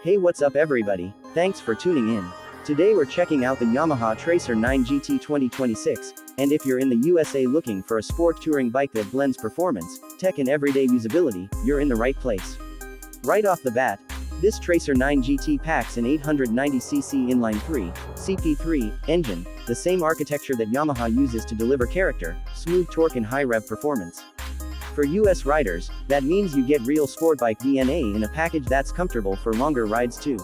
Hey, what's up everybody? Thanks for tuning in. Today we're checking out the Yamaha Tracer 9 GT 2026, and if you're in the USA looking for a sport touring bike that blends performance, tech and everyday usability, you're in the right place. Right off the bat, this Tracer 9 GT packs an 890cc inline-3, CP3, engine, the same architecture that Yamaha uses to deliver character, smooth torque and high rev performance. For US riders, that means you get real sport bike DNA in a package that's comfortable for longer rides too.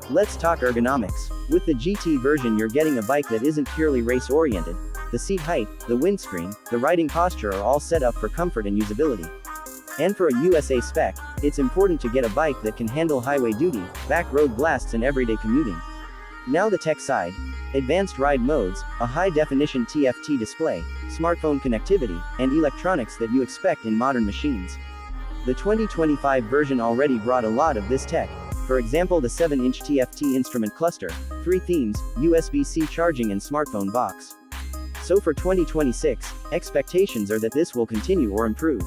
Let's talk ergonomics. With the GT version you're getting a bike that isn't purely race-oriented. The seat height, the windscreen, the riding posture are all set up for comfort and usability. And for a USA spec, it's important to get a bike that can handle highway duty, back road blasts and everyday commuting. Now the tech side. Advanced ride modes, a high-definition TFT display, smartphone connectivity, and electronics that you expect in modern machines. The 2025 version already brought a lot of this tech. For example, the 7-inch TFT instrument cluster, 3 themes, USB-C charging and smartphone box. So for 2026, expectations are that this will continue or improve.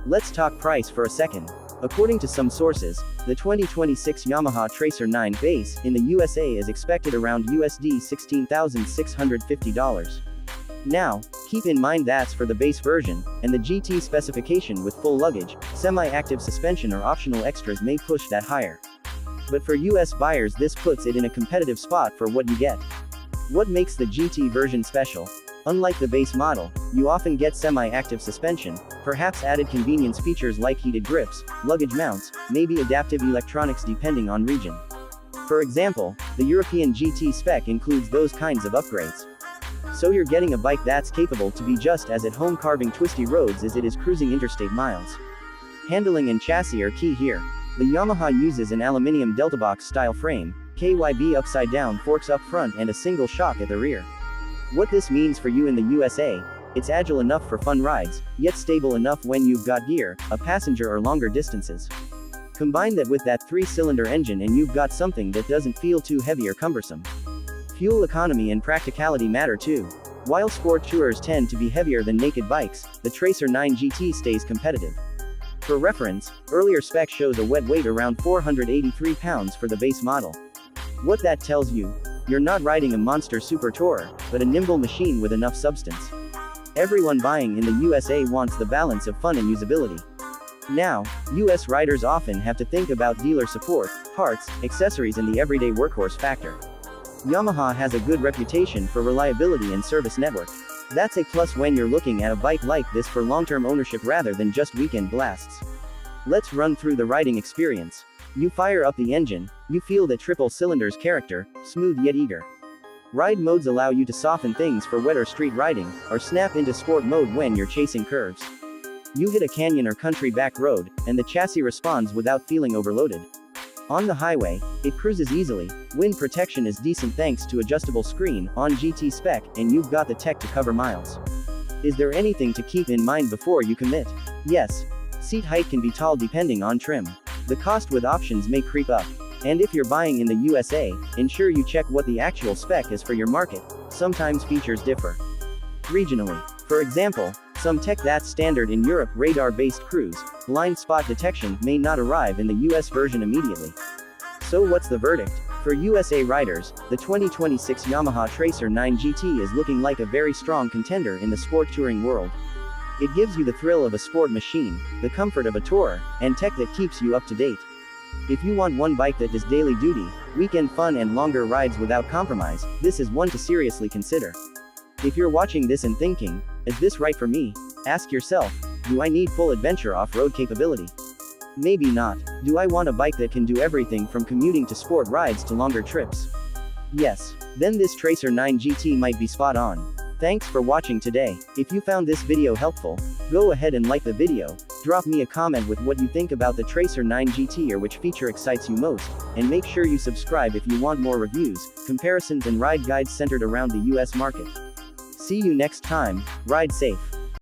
Let's talk price for a second. According to some sources, the 2026 Yamaha Tracer 9 base in the USA is expected around USD $16,650. Now, keep in mind that's for the base version, and the GT specification with full luggage, semi-active suspension or optional extras may push that higher. But for US buyers this puts it in a competitive spot for what you get. What makes the GT version special? Unlike the base model, you often get semi-active suspension, perhaps added convenience features like heated grips, luggage mounts, maybe adaptive electronics depending on region. For example, the European GT spec includes those kinds of upgrades. So you're getting a bike that's capable to be just as at home carving twisty roads as it is cruising interstate miles. Handling and chassis are key here. The Yamaha uses an aluminium deltabox style frame, KYB upside down forks up front and a single shock at the rear. What this means for you in the USA, it's agile enough for fun rides, yet stable enough when you've got gear, a passenger or longer distances. Combine that with that 3-cylinder engine and you've got something that doesn't feel too heavy or cumbersome. Fuel economy and practicality matter too. While sport tourers tend to be heavier than naked bikes, the Tracer 9 GT stays competitive. For reference, earlier spec shows a wet weight around 483 pounds for the base model. What that tells you? You're not riding a monster super tourer, but a nimble machine with enough substance. Everyone buying in the USA wants the balance of fun and usability. Now, US riders often have to think about dealer support, parts, accessories and the everyday workhorse factor. Yamaha has a good reputation for reliability and service network. That's a plus when you're looking at a bike like this for long-term ownership rather than just weekend blasts. Let's run through the riding experience. You fire up the engine, you feel the triple cylinder's character, smooth yet eager. Ride modes allow you to soften things for wetter street riding, or snap into sport mode when you're chasing curves. You hit a canyon or country back road, and the chassis responds without feeling overloaded. On the highway, it cruises easily, wind protection is decent thanks to adjustable screen, on GT spec, and you've got the tech to cover miles. Is there anything to keep in mind before you commit? Yes. Seat height can be tall depending on trim. The cost with options may creep up. And if you're buying in the USA, ensure you check what the actual spec is for your market. Sometimes features differ regionally. For example, some tech that's standard in Europe, radar-based cruise, blind spot detection, may not arrive in the US version immediately. So what's the verdict? For USA riders, the 2026 Yamaha Tracer 9 GT is looking like a very strong contender in the sport touring world. It gives you the thrill of a sport machine, the comfort of a tourer, and tech that keeps you up to date. If you want one bike that does daily duty, weekend fun and longer rides without compromise, this is one to seriously consider. If you're watching this and thinking, is this right for me? Ask yourself, do I need full adventure off-road capability? Maybe not. Do I want a bike that can do everything from commuting to sport rides to longer trips? Yes. Then this Tracer 9 GT might be spot on. Thanks for watching today. If you found this video helpful, go ahead and like the video, drop me a comment with what you think about the Tracer 9 GT or which feature excites you most, and make sure you subscribe if you want more reviews, comparisons and ride guides centered around the US market. See you next time, ride safe.